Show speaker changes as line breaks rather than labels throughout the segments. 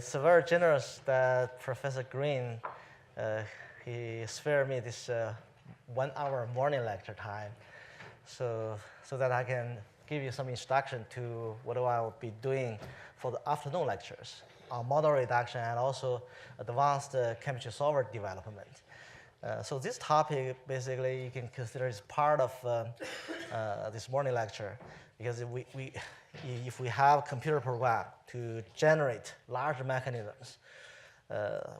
It's very generous that Professor Green, he spared me this 1 hour morning lecture time, so that I can give you some introduction to what I will be doing for the afternoon lectures on model reduction and also advanced chemistry solver development. So this topic, basically, you can consider is part of this morning lecture, because if we have a computer program to generate large mechanisms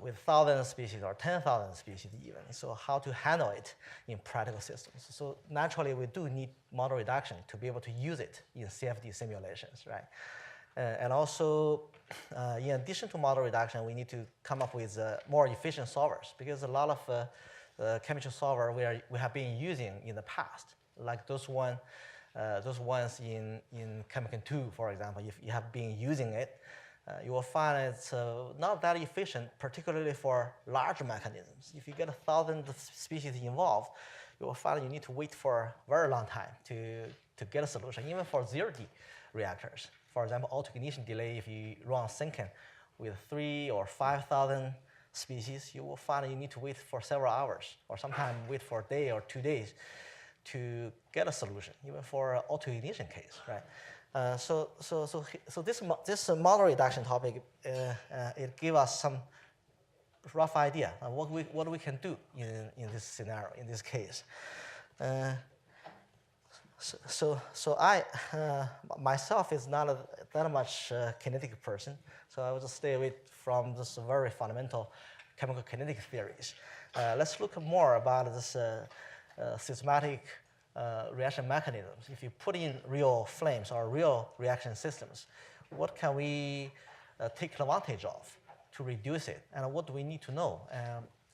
with 1,000 species or 10,000 species even, so how to handle it in practical systems. So naturally, we do need model reduction to be able to use it in CFD simulations, right? And also, in addition to model reduction, we need to come up with more efficient solvers, because a lot of chemistry solver we have been using in the past, like those ones in Chemical 2, for example. If you have been using it, you will find it's not that efficient, particularly for large mechanisms. If you get 1,000 species involved, you will find you need to wait for a very long time to get a solution, even for 0D reactors. For example, autoignition delay, if you run Synken with 3,000 or 5,000 species, you will find you need to wait for several hours, or sometimes wait for a day or 2 days to get a solution, even for an autoignition case, right? So this model reduction topic, it gives us some rough idea of what we can do in this scenario, in this case. So I myself is not that much kinetic person, so I will just stay away from this very fundamental chemical kinetic theories. Let's look more about this systematic reaction mechanisms. If you put in real flames or real reaction systems, what can we take advantage of to reduce it, and what do we need to know?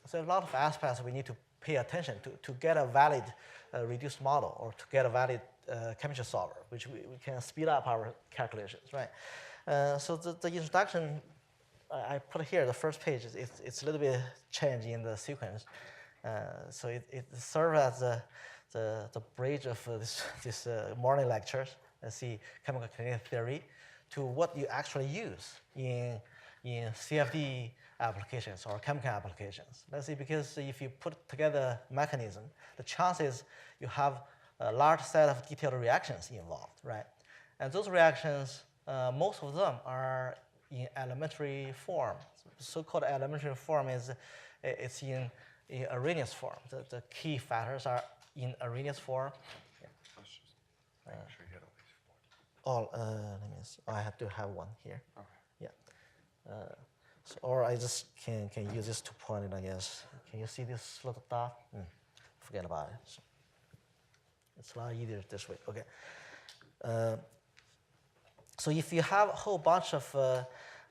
So a lot of aspects we need to pay attention to get a valid reduced model, or to get a valid chemistry solver, which we can speed up our calculations, right? So the introduction I put here, the first page, it's a little bit changed in the sequence. So it serves as the bridge of this morning lectures. Let's see, chemical kinetic theory, to what you actually use in CFD applications or chemical applications. Let's see, because if you put together mechanism, the chances you have a large set of detailed reactions involved, right? And those reactions, most of them are in elementary form. So-called elementary form is it's in Arrhenius form. The key factors are in Arrhenius form. Yeah.
Make sure you hit at least 40.
Let me see. Oh, I have to have one here.
Okay.
Yeah. Or I just can use this to point it, I guess. Can you see this little dot? Forget about it. So it's a lot easier this way. Okay. So if you have a whole bunch of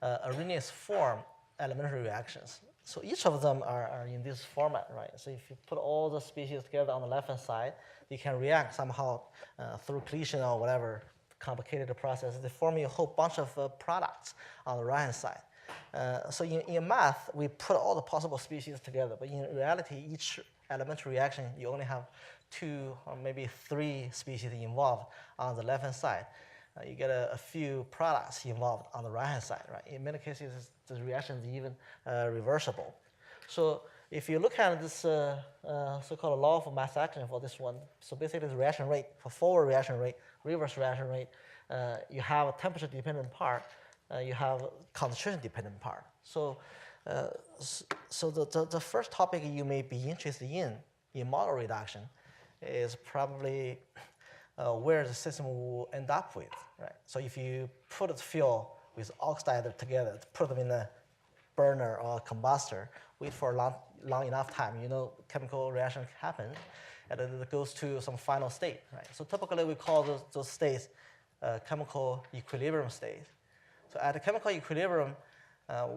Arrhenius form elementary reactions, so each of them are in this format, right? So if you put all the species together on the left-hand side, they can react somehow through collision or whatever complicated process. They form a whole bunch of products on the right-hand side. So in math, we put all the possible species together, but in reality, each elementary reaction, you only have 2 or maybe 3 species involved on the left-hand side. You get a few products involved on the right-hand side, right? In many cases, the reaction is even reversible. So if you look at this so-called law of mass action for this one, so basically the reaction rate, for forward reaction rate, reverse reaction rate, you have a temperature-dependent part, you have concentration-dependent part. So, the first topic you may be interested in model reduction is probably where the system will end up with, right? So if you put a fuel with oxide together, put them in a burner or a combustor, wait for a long enough time, chemical reaction happens, and then it goes to some final state, right? So typically we call those states chemical equilibrium states. So at a chemical equilibrium,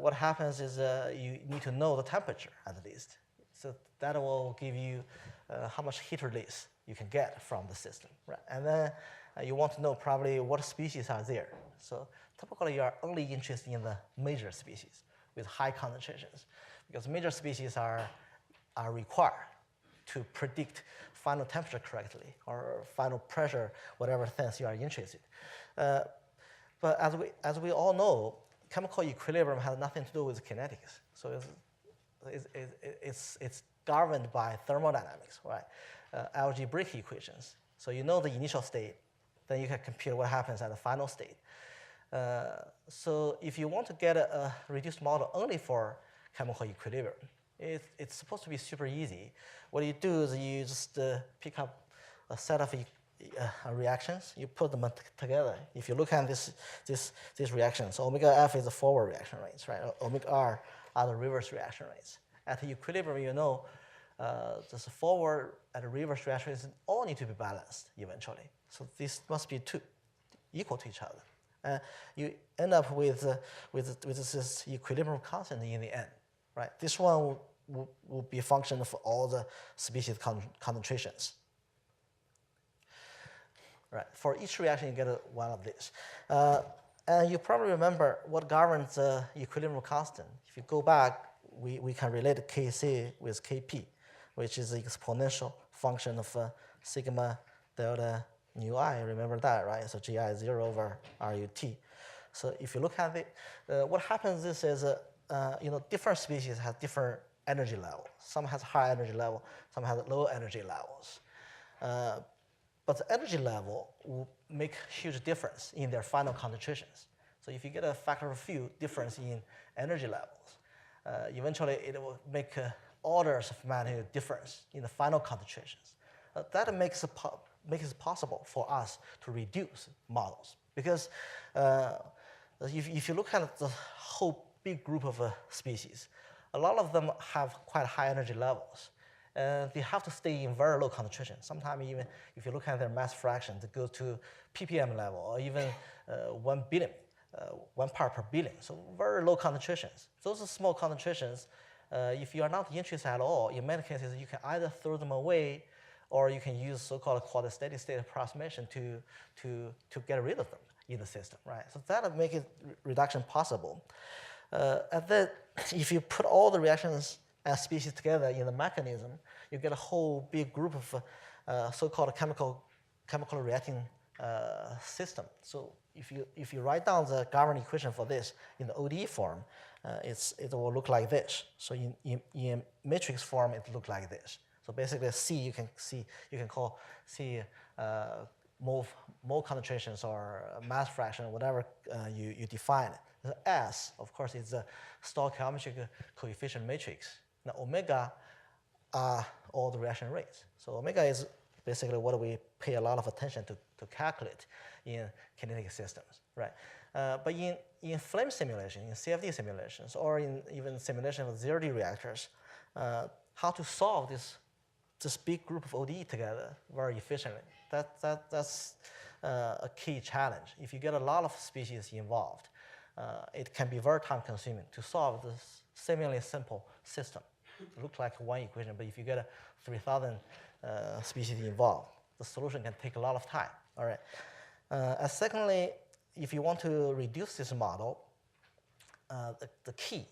what happens is you need to know the temperature at least. So that will give you how much heat release you can get from the system, right? And then you want to know probably what species are there. So typically you are only interested in the major species with high concentrations, because major species are required to predict final temperature correctly, or final pressure, whatever things you are interested. But as we all know, chemical equilibrium has nothing to do with kinetics. So it's governed by thermodynamics, right? Algebraic equations. So you know the initial state, then you can compute what happens at the final state. So if you want to get a reduced model only for chemical equilibrium, it's supposed to be super easy. What you do is you just pick up a set of reactions, you put them together. If you look at these reactions, omega F is the forward reaction rates, right? Omega R are the reverse reaction rates. At equilibrium, you know, this forward and the reverse reaction rates all need to be balanced eventually. So this must be two, equal to each other. You end up with this equilibrium constant in the end, right? This one will be a function of all the species concentrations. Right. For each reaction, you get one of these. And you probably remember what governs the equilibrium constant. If you go back, we can relate Kc with Kp, which is the exponential function of sigma delta nu I. Remember that, right? So Gi is 0 over RUT. So if you look at it, what happens is different species have different energy levels. Some has high energy level, some has low energy levels. But the energy level will make huge difference in their final concentrations. So if you get a factor of few difference in energy levels, eventually it will make orders of magnitude difference in the final concentrations. That makes it possible for us to reduce models. Because if you look at the whole big group of species, a lot of them have quite high energy levels. They have to stay in very low concentration. Sometimes even if you look at their mass fraction, they go to ppm level or even 1 billion, 1 part per billion. So very low concentrations. Those are small concentrations. If you are not interested at all, in many cases you can either throw them away or you can use so-called quasi-steady state approximation to get rid of them in the system, right? So that'll make it reduction possible. And then if you put all the reactions as species together in the mechanism, you get a whole big group of so-called chemical reacting system. So if you write down the governing equation for this in the ODE form, it will look like this. So in matrix form, it looks like this. So basically, C you can call C mole concentrations or mass fraction, whatever you define it. The S, of course, is the stoichiometric coefficient matrix. Now, omega are all the reaction rates. So omega is basically what we pay a lot of attention to calculate in kinetic systems, right? But in flame simulation, in CFD simulations, or in even simulation of 0D reactors, how to solve this big group of ODE together very efficiently, that's a key challenge. If you get a lot of species involved, it can be very time consuming to solve this seemingly simple system. It looks like one equation, but if you get 3,000 species involved, the solution can take a lot of time. All right. And secondly, if you want to reduce this model, the key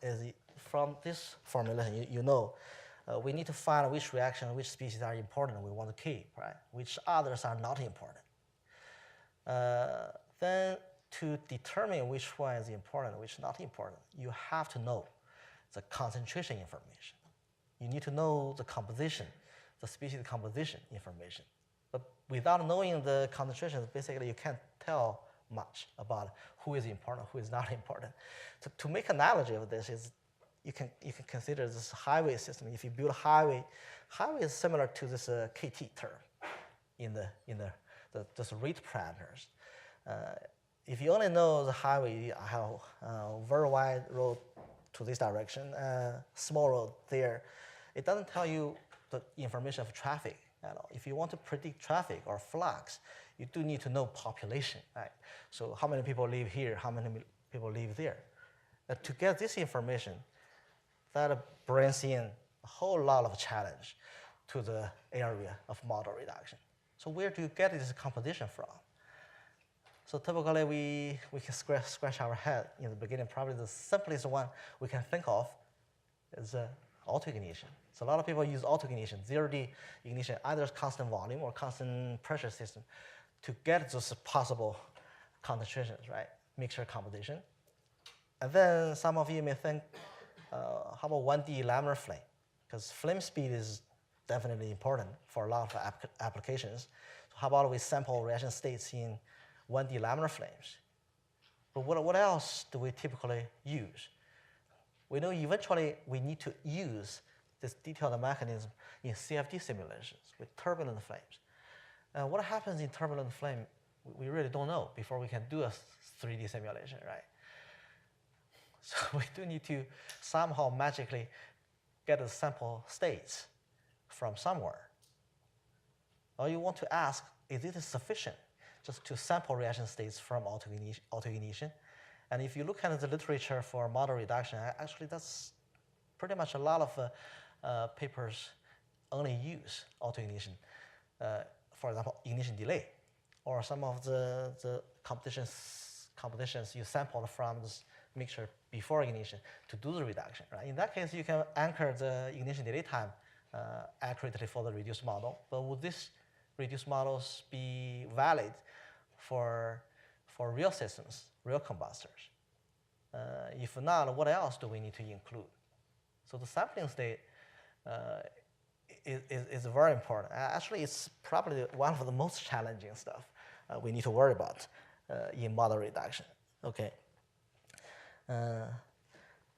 is from this formulation. You know, we need to find which reaction, which species are important. We want to keep, right? Which others are not important. Then to determine which one is important, which is not important, you have to know the concentration information. You need to know the composition, the species composition information. But without knowing the concentrations, basically you can't tell much about who is important, who is not important. To make an analogy of this is, you can consider this highway system. If you build a highway is similar to this KT term in this rate parameters. If you only know the highway, I have a very wide road to this direction, small road there, it doesn't tell you the information of traffic at all. If you want to predict traffic or flux, you do need to know population, right? So how many people live here, how many people live there. To get this information, that brings in a whole lot of challenge to the area of model reduction. So where do you get this composition from? So typically we can scratch our head in the beginning. Probably the simplest one we can think of is autoignition. So a lot of people use autoignition, 0D ignition, either constant volume or constant pressure system to get those possible concentrations, right? Mixture composition. And then some of you may think, how about 1D laminar flame? Because flame speed is definitely important for a lot of applications. So how about we sample reaction states in 1D laminar flames? But what else do we typically use? We know eventually we need to use this detailed mechanism in CFD simulations with turbulent flames. What happens in turbulent flame, we really don't know before we can do a 3D simulation, right? So we do need to somehow magically get the sample states from somewhere. Or you want to ask, is it sufficient just to sample reaction states from autoignition? And if you look at the literature for model reduction, actually that's pretty much a lot of papers only use autoignition. For example, ignition delay, or some of the competitions you sampled from this mixture before ignition to do the reduction. Right? In that case, you can anchor the ignition delay time accurately for the reduced model. But would these reduced models be valid for real systems, real combustors? If not, what else do we need to include? So the sampling state is very important. Actually, it's probably one of the most challenging stuff we need to worry about in model reduction. Okay.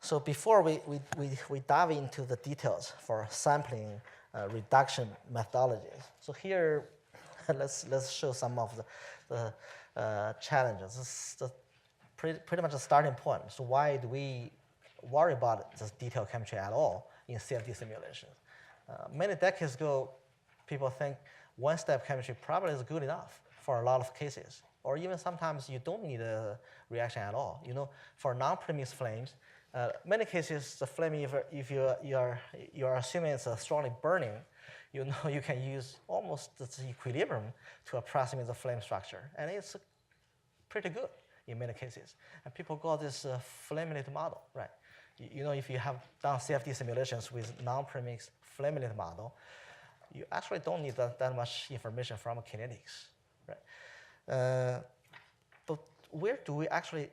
So before we dive into the details for sampling reduction methodologies, so here let's show some of the challenges. This is pretty much the starting point. So why do we worry about this detailed chemistry at all in CFD simulations? Many decades ago, people think one-step chemistry probably is good enough for a lot of cases, or even sometimes you don't need a reaction at all. You know, for non-premix flames, many cases the flame, if you're assuming it's strongly burning, you know you can use almost this equilibrium to approximate the flame structure, and it's pretty good in many cases. And people call this flamelet model, right? You know, if you have done CFD simulations with non-premix flamelet model, you actually don't need that much information from kinetics, right? But where do we actually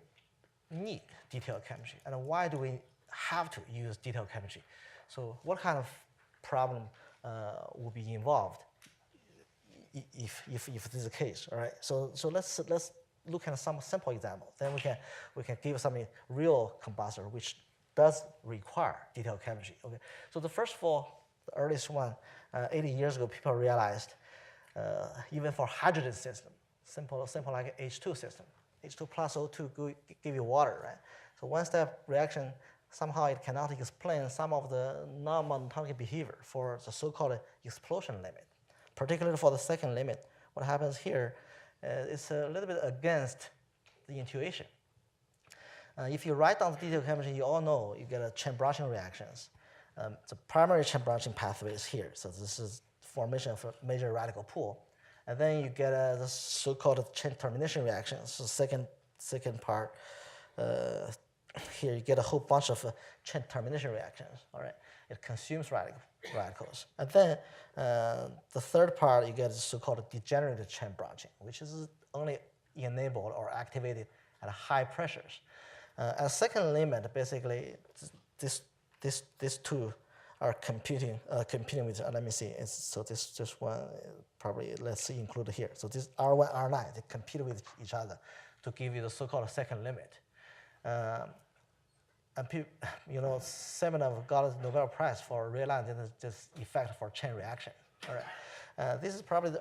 need detailed chemistry, and why do we have to use detailed chemistry? So what kind of problem will be involved if this is the case, all right? So let's look at some simple examples. Then we can give some real combustor which does require detailed chemistry. Okay. So the first of all, the earliest one, 80 years ago, people realized even for hydrogen system, simple like H2 system, H2 plus O2 give you water, right? So one-step reaction, somehow it cannot explain some of the non-monotonic behavior for the so-called explosion limit. Particularly for the second limit, what happens here is a little bit against the intuition. If you write down the detailed chemistry, you all know you get a chain branching reactions. The primary chain branching pathway is here. So this is formation of a major radical pool. And then you get the so-called chain termination reactions. So second part, here you get a whole bunch of chain termination reactions, all right? It consumes radicals. And then the third part, you get the so-called degenerated chain branching, which is only enabled or activated at high pressures. At second limit, basically, these two are competing with. Let me see. So this one probably let's include here. So this R1, R9, they compete with each other to give you the so-called second limit. And you know, Semenov got the Nobel Prize for realizing this effect for chain reaction. All right. This is probably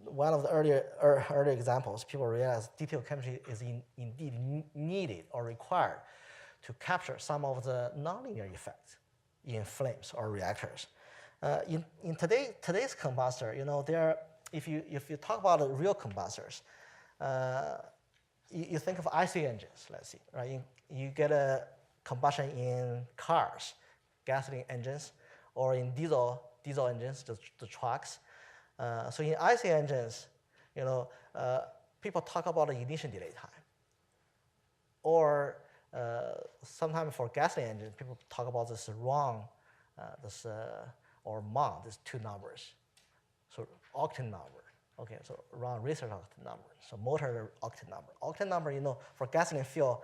one of the earlier examples. People realize detailed chemistry is indeed needed or required to capture some of the nonlinear effects in flames or reactors. In today's combustor, you know, if you talk about the real combustors, you think of IC engines. Let's see, right? You get a combustion in cars, gasoline engines, or in diesel engines, the trucks. So in IC engines, you know, people talk about the ignition delay time. Or sometimes for gasoline engines, people talk about this wrong, or MON, these two numbers. So octane number. Okay, so wrong research octane number. So motor octane number. Octane number, you know, for gasoline fuel,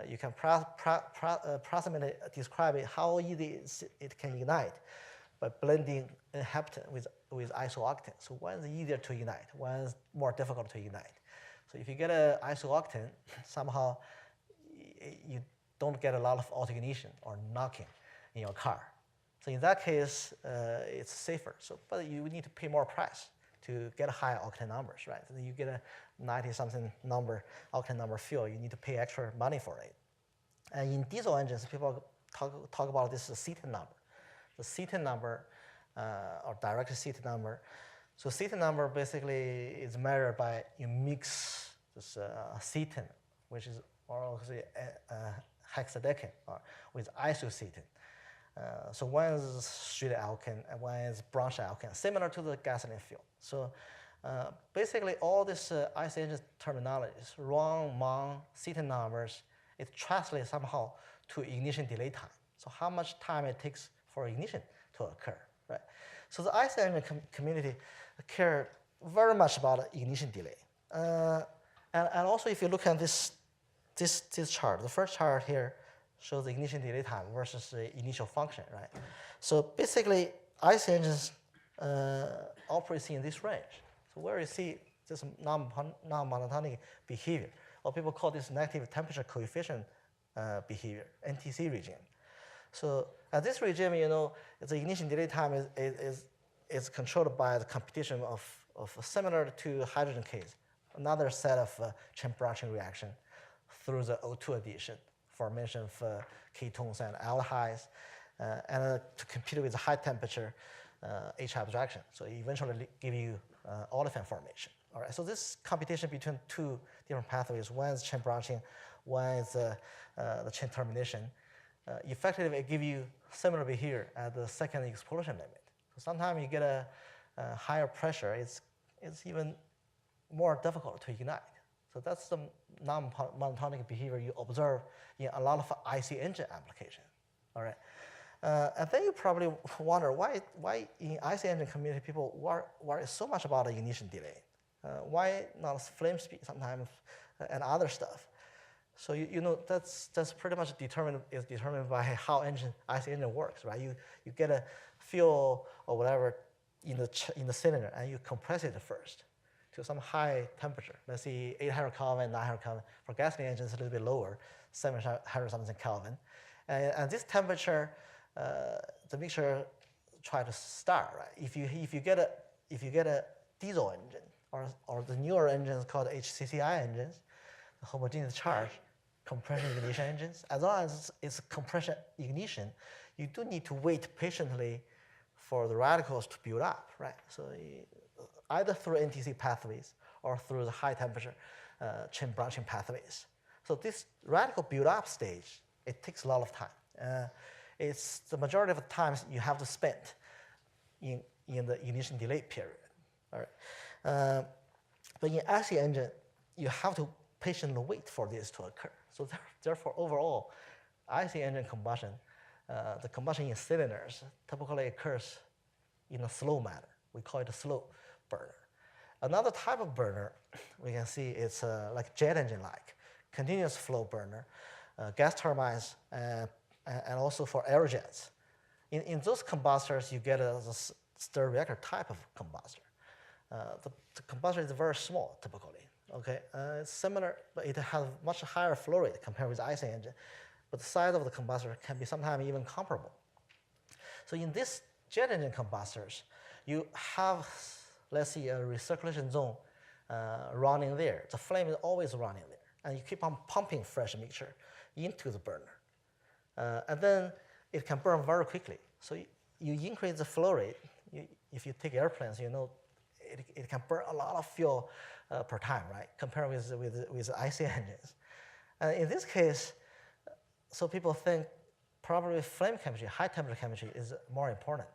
You can approximately describe it how easy it can ignite by blending heptane with isooctane. So one is easier to ignite, one is more difficult to ignite. So if you get an isooctane, somehow you don't get a lot of autoignition or knocking in your car. So in that case, it's safer. So, but you need to pay more price to get high octane numbers, right? So you get a 90-something octane number fuel, you need to pay extra money for it. And in diesel engines, people talk about this CETAN number. The CETAN number, or direct CETAN number. So CETAN number basically is measured by you mix this CETAN, which is also hexadecane, with isocetane. So one is straight alkane and one is branched alkane, similar to the gasoline fuel. So basically all this IC engine terminologies, Ron, Mon, CETAN numbers, it translates somehow to ignition delay time. So how much time it takes for ignition to occur, right? So the IC engine community care very much about ignition delay. And also if you look at this chart, the first chart here shows the ignition delay time versus the initial function, right? So basically, IC engines operate in this range. So where you see this non-monotonic behavior, or people call this negative temperature coefficient behavior, NTC regime. So at this regime, the ignition delay time is controlled by the competition of similar to hydrogen case, another set of chain branching reaction through the O2 addition, formation of ketones and aldehydes, and to compete with the high temperature H abstraction. So eventually give you olefin formation. All right, so this competition between two different pathways, one is chain branching, one is the chain termination, effectively it give you similar behavior at the second explosion limit. So sometimes you get a higher pressure, it's even more difficult to ignite. So that's the non-monotonic behavior you observe in a lot of IC engine applications. All right, and then you probably wonder why in IC engine community people worry so much about the ignition delay. Why not flame speed sometimes and other stuff? So that's pretty much determined by how IC engine works, right? You get a fuel or whatever in the cylinder and you compress it first to some high temperature. Let's see, 800 Kelvin, 900 Kelvin. For gasoline engines, a little bit lower, 700 something Kelvin. And this temperature, the mixture try to start, right? If you get a diesel engine or the newer engines called HCCI engines, the homogeneous charge compression ignition engines, as long as it's compression ignition, you do need to wait patiently for the radicals to build up, right? So either through NTC pathways or through the high temperature chain branching pathways. So this radical build-up stage, it takes a lot of time. It's the majority of the times you have to spend in the ignition delay period. All right. But in IC engine, you have to patiently wait for this to occur. So therefore, overall, IC engine combustion, the combustion in cylinders typically occurs in a slow manner. We call it a slow burner. Another type of burner we can see it's like jet engine-like, continuous flow burner, gas turbines, and also for aerojets. In those combustors, you get a stir reactor type of combustor. The combustor is very small, typically. Okay, it's similar, but it has much higher flow rate compared with IC engine. But the size of the combustor can be sometimes even comparable. So in this jet engine combustors, you have, let's see, a recirculation zone running there. The flame is always running there. And you keep on pumping fresh mixture into the burner. And then it can burn very quickly. So you increase the flow rate. If you take airplanes, it can burn a lot of fuel per time, right? Compared with IC engines. In this case, so people think probably flame chemistry, high temperature chemistry is more important.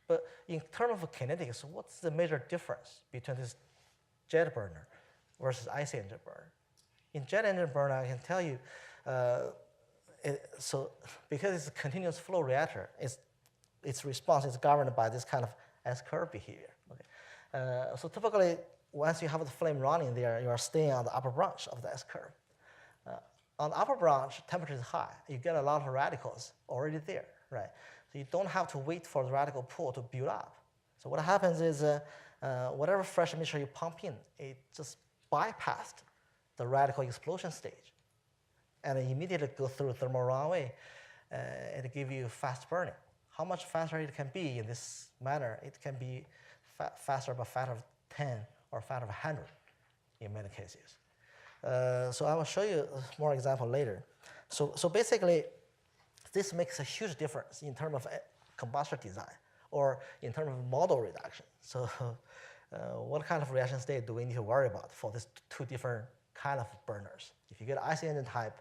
But in terms of kinetics, what's the major difference between this jet burner versus IC engine burner? In jet engine burner, I can tell you, so because it's a continuous flow reactor, its response is governed by this kind of S-curve behavior. Okay? So typically, once you have the flame running there, you are staying on the upper branch of the S-curve. on the upper branch, temperature is high. You get a lot of radicals already there, right? So you don't have to wait for the radical pool to build up. So what happens is whatever fresh mixture you pump in, it just bypassed the radical explosion stage, and it immediately goes through thermal runaway, and it gives you fast burning. How much faster it can be in this manner? It can be faster by a factor of 10 or a factor of 100 in many cases. So I will show you more example later. So basically, this makes a huge difference in terms of combustion design or in terms of model reduction. So what kind of reaction state do we need to worry about for these two different kind of burners? If you get an IC engine type,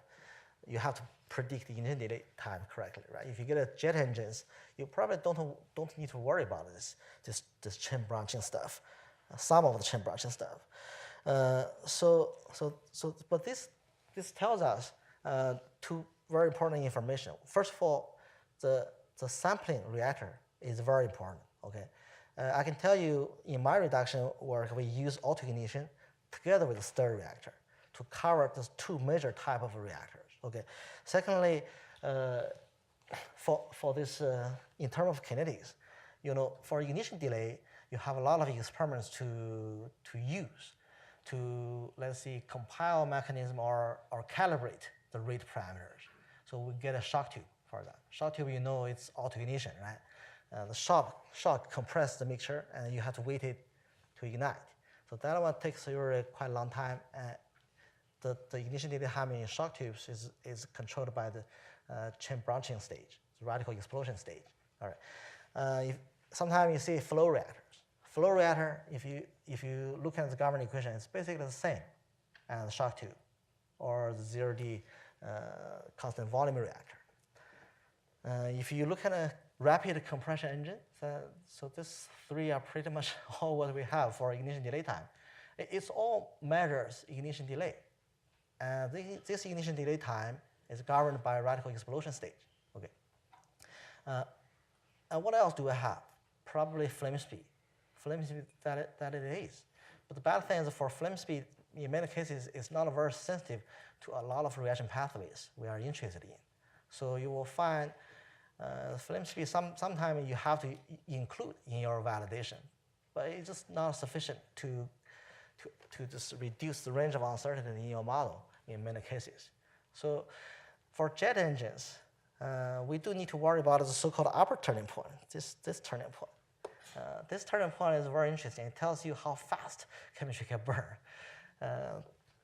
you have to predict the ignition delay time correctly, right? If you get a jet engines, you probably don't need to worry about this chain branching stuff, some of the chain branching stuff. But this tells us two very important information. First of all, the sampling reactor is very important. Okay, I can tell you in my reduction work we use auto-ignition together with the stir reactor to cover those two major type of reactors. Okay. Secondly, for this in terms of kinetics, for ignition delay, you have a lot of experiments to use to, let's see, compile mechanism or calibrate the rate parameters. So we get a shock tube for that. Shock tube, it's auto-ignition, right? The shock compress the mixture, and you have to wait it to ignite. So that one takes usually quite a long time. The ignition delay time in shock tubes is controlled by the chain branching stage, the radical explosion stage. All right. Sometimes you see flow reactors. Flow reactor, if you look at the Garman equation, it's basically the same as the shock tube or the 0D constant volume reactor. If you look at a rapid compression engine, so these three are pretty much all what we have for ignition delay time. It's all measures ignition delay. This ignition delay time is governed by radical explosion stage. Okay. And what else do I have? Probably flame speed. Flame speed that it is. But the bad thing is for flame speed, in many cases, it's not very sensitive to a lot of reaction pathways we are interested in. So you will find flame speed sometimes you have to include in your validation, but it's just not sufficient to just reduce the range of uncertainty in your model in many cases. So for jet engines, we do need to worry about the so-called upper turning point, this turning point. This turning point is very interesting. It tells you how fast chemistry can burn.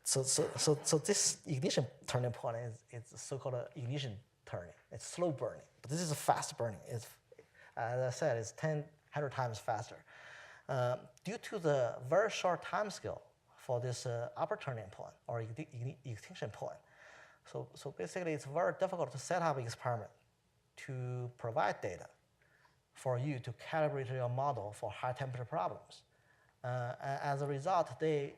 So this ignition turning point is so-called ignition turning. It's slow burning, but this is a fast burning. It's, as I said, it's 100 times faster. Due to the very short time scale for this upper turning point or extinction point, so basically it's very difficult to set up an experiment to provide data for you to calibrate your model for high temperature problems. As a result, today,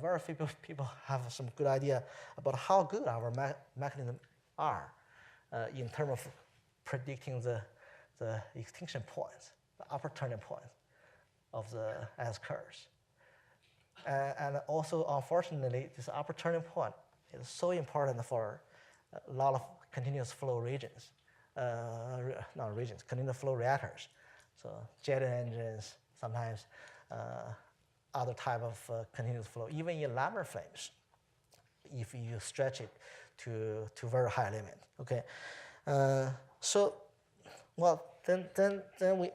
very few people have some good idea about how good our mechanisms are in terms of predicting the extinction points, the upper turning points of the S curves. And also, unfortunately, this upper turning point is so important for a lot of continuous flow regions. Not regions, continuous flow reactors. So jet engines, sometimes other type of continuous flow, even in laminar flames, if you stretch it to very high limit. Okay, then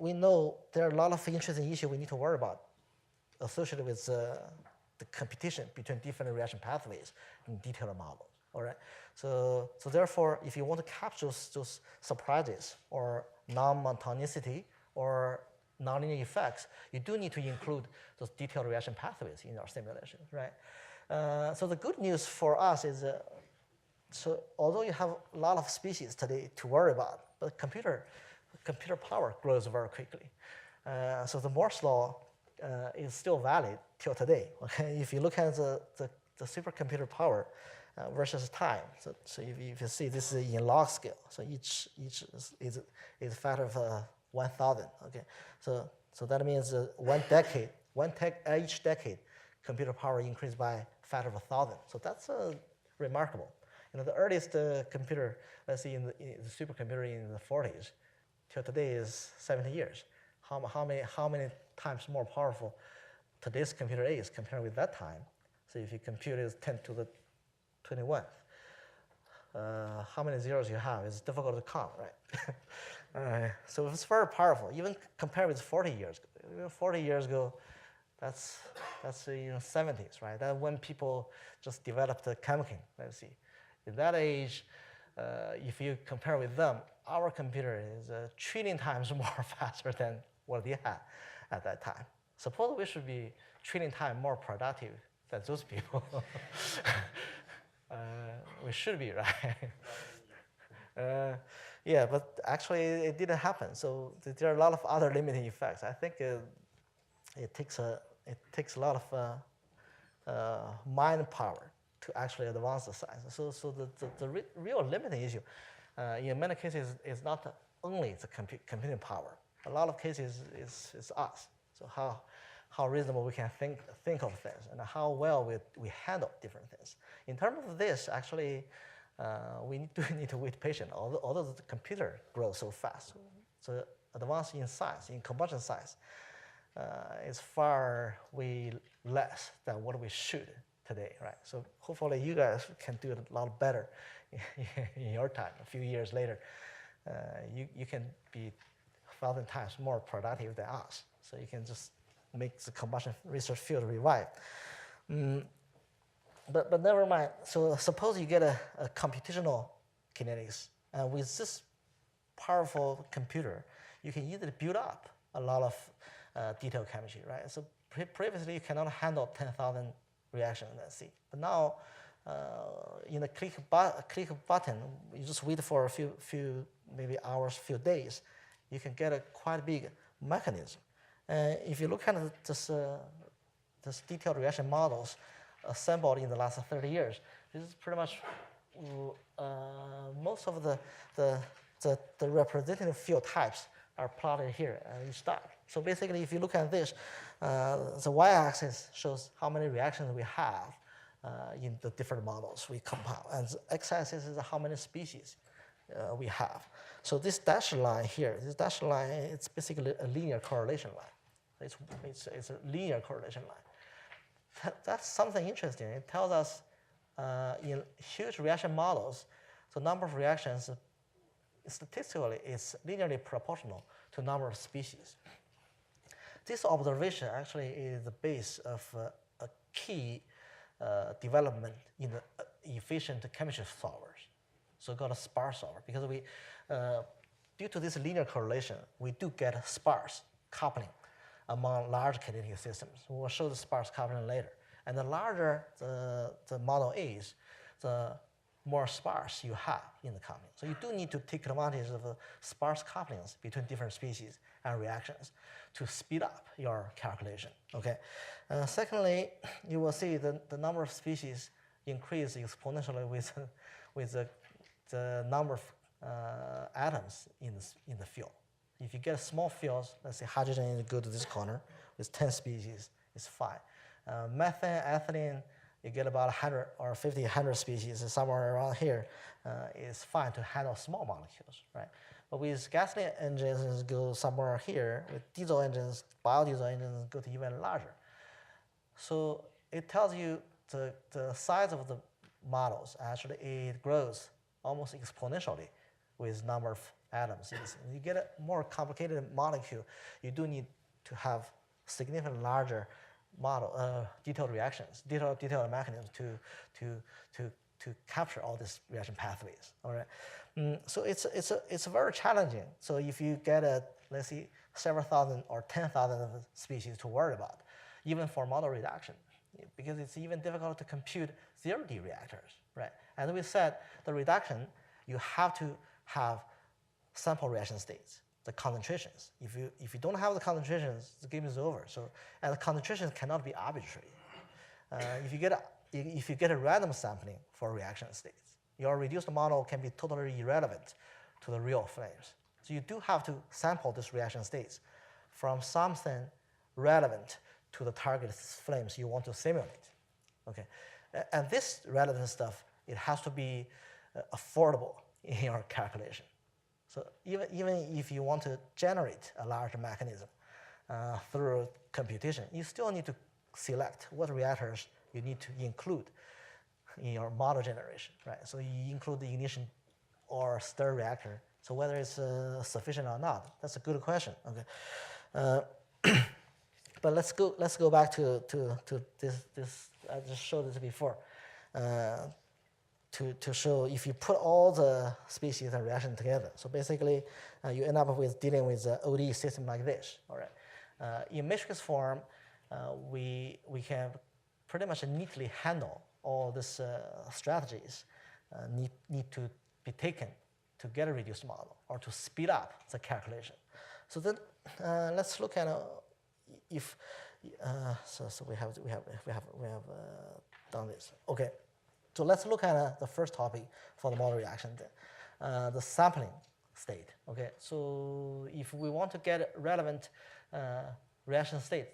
we know there are a lot of interesting issues we need to worry about associated with the competition between different reaction pathways in detailed models. All right. So therefore, if you want to capture those surprises or non-monotonicity or nonlinear effects, you do need to include those detailed reaction pathways in our simulation, right? So the good news for us is, so although you have a lot of species today to worry about, but computer power grows very quickly. So the Moore's law is still valid till today. Okay, if you look at the supercomputer power versus time, so if you see this is in log scale, so each is a factor of 1,000. Okay, so that means each decade, computer power increased by a factor of 1,000. So that's remarkable. The earliest computer, let's see, in the supercomputer in the 40s, till today is 70 years. How many times more powerful today's computer is compared with that time? So if you compute it as 10 to the 21th, how many zeros you have is difficult to count, right? So it's very powerful, even compared with 40 years ago. Even 40 years ago, that's 70s, right? That's when people just developed the chemicals. Let's see, in that age, if you compare with them, our computer is a trillion times more faster than what they had at that time. Suppose we should be trillion times more productive than those people. We should be, right? Yeah, but actually it didn't happen. So there are a lot of other limiting effects. I think it takes a lot of mind power to actually advance the science. So the real limiting issue, in many cases, is not only the computing power. A lot of cases is us. So how reasonable we can think of things and how well we handle different things. In terms of this, actually, we do need to wait patient. Although the computer grows so fast, so advance in science, in combustion science, is far way less than what we should today, right? So hopefully you guys can do it a lot better in your time. A few years later, you can be 1,000 times more productive than us. So you can just make the combustion research field revive. But never mind. So suppose you get a computational kinetics, and with this powerful computer, you can easily build up a lot of detailed chemistry, right? So previously you cannot handle 10,000 reactions, let's see. But now, in a click button, you just wait for a few maybe hours, few days, you can get a quite big mechanism. If you look at this detailed reaction models assembled in the last 30 years, this is pretty much most of the representative field types are plotted here in start. So basically, if you look at this, the y-axis shows how many reactions we have in the different models we compile, and the x-axis is how many species we have. So this dashed line here, it's basically a linear correlation line. It's a linear correlation line. That's something interesting. It tells us in huge reaction models, the number of reactions statistically is linearly proportional to number of species. This observation actually is the base of a key development in the efficient chemistry solvers, so-called sparse solver, because due to this linear correlation, we do get sparse coupling among large kinetic systems. We'll show the sparse coupling later. And the larger the model is, the more sparse you have in the coupling. So you do need to take advantage of the sparse couplings between different species and reactions to speed up your calculation, okay? Secondly, you will see the number of species increase exponentially with the number of atoms in the field. If you get small fields, let's say hydrogen is good to this corner, with 10 species, it's fine. Methane, ethylene, you get about 100 or 50, 100 species, somewhere around here, is fine to handle small molecules, right? But with gasoline engines, go somewhere here. With diesel engines, biodiesel engines go to even larger. So it tells you the size of the models, actually it grows almost exponentially with number of atoms. You get a more complicated molecule, you do need to have significantly larger model, detailed reactions, detailed mechanisms to capture all these reaction pathways. All right, so it's very challenging. So if you get let's see, several thousand or 10,000 species to worry about, even for model reduction, because it's even difficult to compute 0D reactors, right? As we said, the reduction, you have to have sample reaction states, the concentrations. If you don't have the concentrations, the game is over. So, and the concentrations cannot be arbitrary. If you get a random sampling for reaction states, your reduced model can be totally irrelevant to the real flames. So you do have to sample these reaction states from something relevant to the target flames you want to simulate. Okay, and this relevant stuff it has to be affordable in your calculation. So even if you want to generate a large mechanism through computation, you still need to select what reactors you need to include in your model generation, right? So you include the ignition or stir reactor. So whether it's sufficient or not, that's a good question. Okay, but let's go back to this. I just showed this before. To show if you put all the species and reaction together. So basically, you end up with dealing with an ODE system like this. All right. In matrix form, we can pretty much neatly handle all these strategies need to be taken to get a reduced model or to speed up the calculation. So then let's look at if so we have done this. Okay. So let's look at the first topic for the model reaction, the sampling state. Okay, so if we want to get relevant reaction state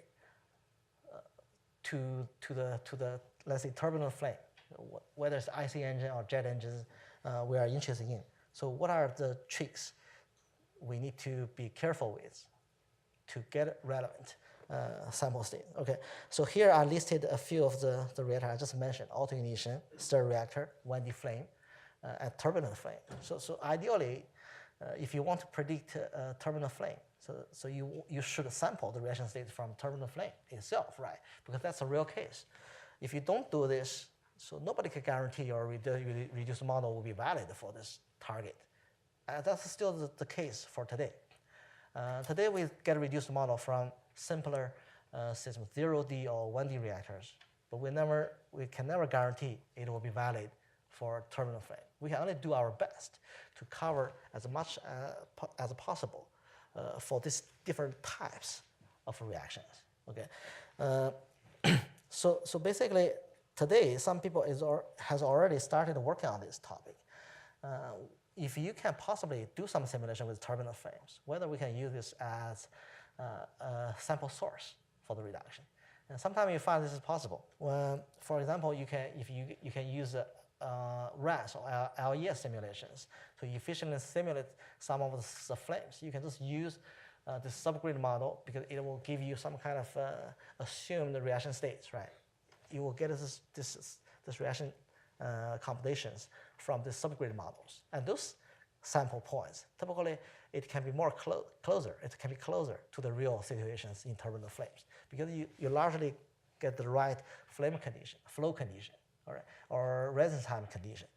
to the let's say turbulent flame, whether it's IC engine or jet engines, we are interested in. So what are the tricks we need to be careful with to get relevant sample state? Okay, so here I listed a few of the reactors I just mentioned: auto-ignition, stir reactor, 1D flame, and turbulent flame. So ideally, if you want to predict turbulent flame, so you should sample the reaction state from turbulent flame itself, right? Because that's a real case. If you don't do this, so nobody can guarantee your reduced model will be valid for this target. That's still the case for today. Today we get a reduced model from simpler systems, 0D or 1D reactors, but we can never guarantee it will be valid for turbulent flame. We can only do our best to cover as much as possible for these different types of reactions. Okay, so basically today some people has already started working on this topic. If you can possibly do some simulation with turbulent flames, whether we can use this as a sample source for the reduction. And sometimes you find this is possible. When, for example, you can use RAS or LES simulations to efficiently simulate some of the flames. You can just use the subgrid model because it will give you some kind of assumed reaction states, right? You will get this reaction combinations from the subgrid models. And those sample points, typically it can be more closer. It can be closer to the real situations in turbulent flames because you largely get the right flame condition, flow condition, all right, or residence time condition.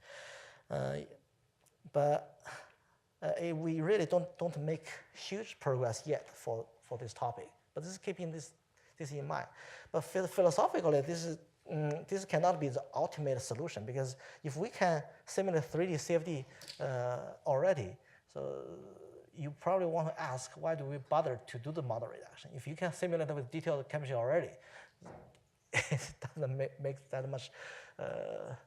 But we really don't make huge progress yet for this topic. But this is keeping this in mind. But philosophically, this cannot be the ultimate solution because if we can simulate 3D CFD already, so you probably want to ask, why do we bother to do the model reduction? If you can simulate it with detailed chemistry already, it doesn't make that much the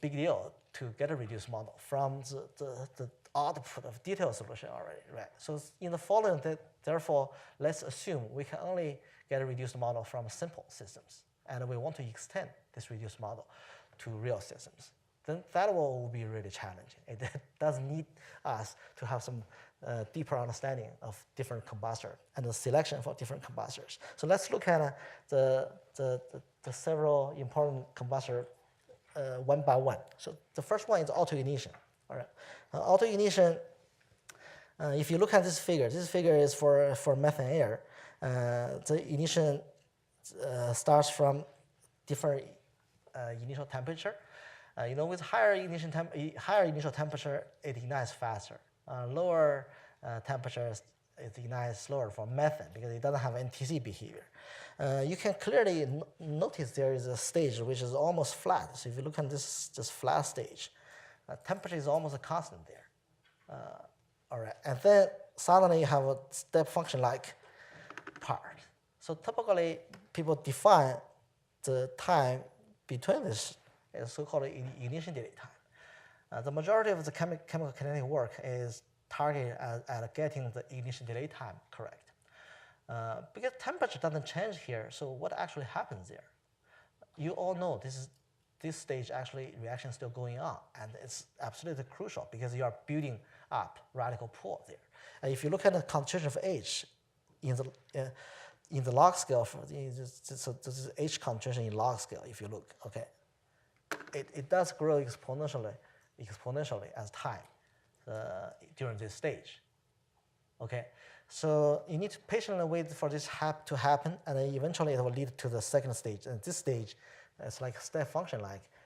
big deal to get a reduced model from the output of detailed solution already, right? So in the following, therefore, let's assume we can only get a reduced model from simple systems, and we want to extend this reduced model to real systems. Then that will be really challenging. It does need us to have some deeper understanding of different combustors and the selection for different combustors. So let's look at the several important combustors one by one. So the first one is auto-ignition. All right, auto-ignition. If you look at this figure is for methane air. The ignition starts from different initial temperature. With higher initial temperature, it ignites faster. Lower temperatures, it ignites slower for methane because it doesn't have NTC behavior. You can clearly notice there is a stage which is almost flat. So if you look at this flat stage, temperature is almost a constant there. All right, and then suddenly you have a step function-like part. So typically, people define the time between this as so-called ignition delay time. The majority of the chemical kinetic work is targeted at getting the ignition delay time correct. Because temperature doesn't change here, so what actually happens there? You all know this this stage actually reaction is still going on, and it's absolutely crucial because you are building up radical pool there. And if you look at the concentration of H in the log scale, so this is H concentration in log scale. If you look, okay, it does grow exponentially as time during this stage. Okay, so you need to patiently wait for this to happen, and then eventually it will lead to the second stage. And this stage, it's like a step function,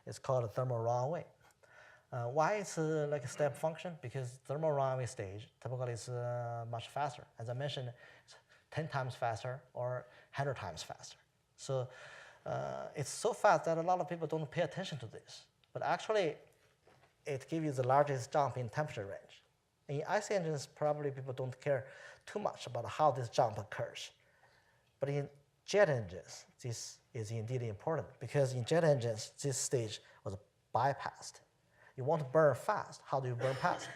it's called a thermal runaway. Why it's like a step function? Because thermal runaway stage typically is much faster. As I mentioned, it's 10 times faster or 100 times faster. So it's so fast that a lot of people don't pay attention to this. But actually, it gives you the largest jump in temperature range. In IC engines, probably people don't care too much about how this jump occurs. But in jet engines, this is indeed important because in jet engines, this stage was bypassed. You want to burn fast. How do you burn fast?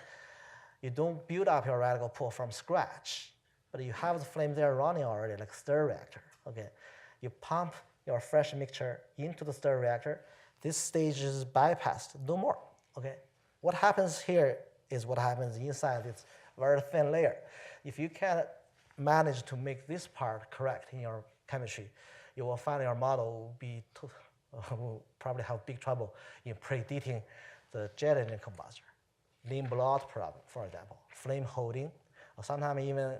You don't build up your radical pool from scratch, but you have the flame there running already, like a stir reactor. Okay, you pump your fresh mixture into the stir reactor. This stage is bypassed, no more. Okay, what happens here is what happens inside this very thin layer. If you can manage to make this part correct in your chemistry, you will find your model will probably have big trouble in predicting the jet engine combustion. Lean blowout problem, for example, flame holding, or sometimes even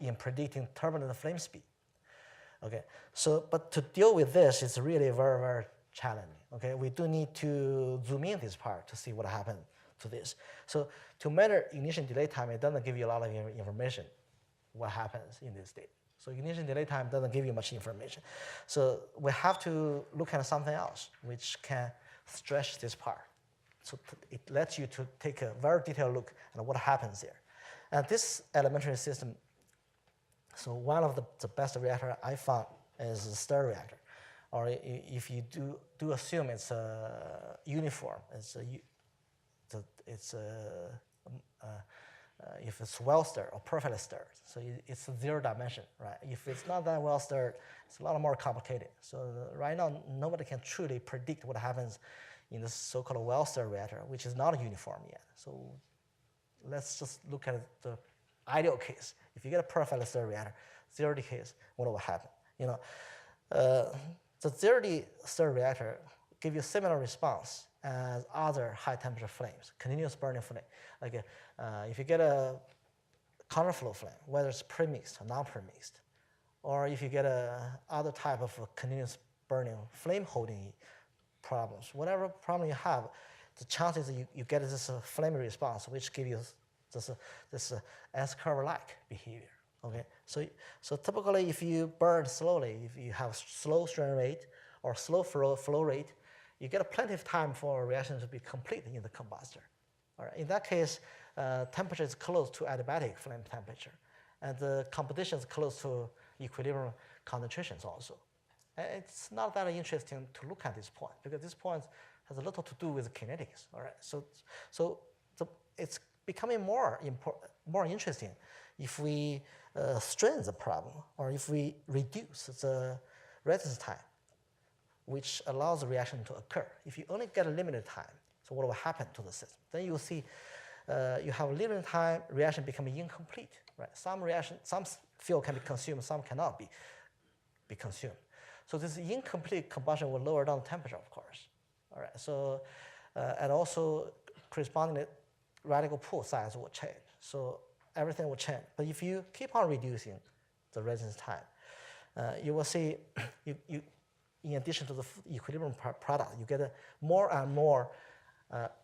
in predicting turbulent flame speed. Okay, so but to deal with this is really very, very challenging. Okay, we do need to zoom in this part to see what happened to this. So to measure ignition delay time, it doesn't give you a lot of information what happens in this state. So ignition delay time doesn't give you much information. So we have to look at something else which can stretch this part. So it lets you to take a very detailed look at what happens there. And this elementary system, so one of the best reactor I found is the stir reactor. Or if you do assume it's uniform, if it's well stirred or perfectly stirred, so it's 0 dimension, right? If it's not that well stirred, it's a lot more complicated. So right now, nobody can truly predict what happens in the so-called well stirred reactor, which is not uniform yet. So let's just look at the ideal case. If you get a perfectly stirred reactor, 0D case, what will happen? The 0D stirred reactor give you a similar response as other high temperature flames, continuous burning flame. Like if you get a counterflow flame, whether it's premixed or non-premixed, or if you get other type of continuous burning flame holding problems, whatever problem you have, the chances you get this flame response, which give you this S-curve-like behavior. Okay, so typically if you burn slowly, if you have slow strain rate or slow flow rate, you get plenty of time for a reaction to be complete in the combustor. All right. In that case, temperature is close to adiabatic flame temperature, and the competition is close to equilibrium concentrations also. And it's not that interesting to look at this point because this point has a little to do with kinetics. All right. So it's becoming more interesting if we strain the problem or if we reduce the residence time, which allows the reaction to occur. If you only get a limited time, so what will happen to the system? Then you'll see you have a limited time, reaction becoming incomplete. Right? Some fuel can be consumed, some cannot be consumed. So this incomplete combustion will lower down the temperature, of course. All right. So and also correspondingly, radical pool size will change. So everything will change. But if you keep on reducing the residence time, you will see in addition to the equilibrium product, you get more and more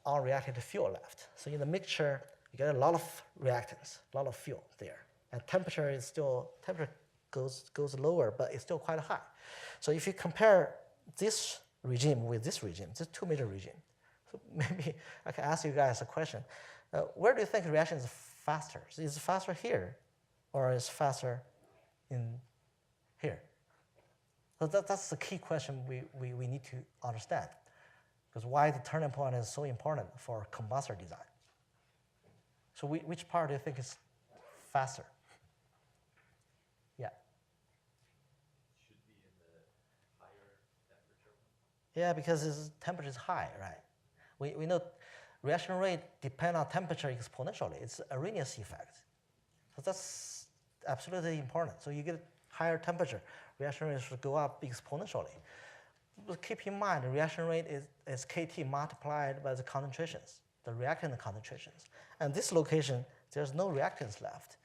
unreacted fuel left. So in the mixture, you get a lot of reactants, a lot of fuel there. And temperature goes lower, but it's still quite high. So if you compare this regime with this regime, this two-meter regime, so maybe I can ask you guys a question. Where do you think the reaction is faster? Is it faster here, or is it faster in here? So that's the key question we need to understand, because why the turning point is so important for combustor design. So which part do you think is faster? Yeah.
Should be in the higher temperature one.
Yeah, because its temperature is high, right? We know reaction rate depends on temperature exponentially. It's Arrhenius effect. So that's absolutely important. So you get higher temperature, reaction rate should go up exponentially. But keep in mind, the reaction rate is Kt multiplied by the concentrations, the reactant concentrations. And this location, there's no reactants left.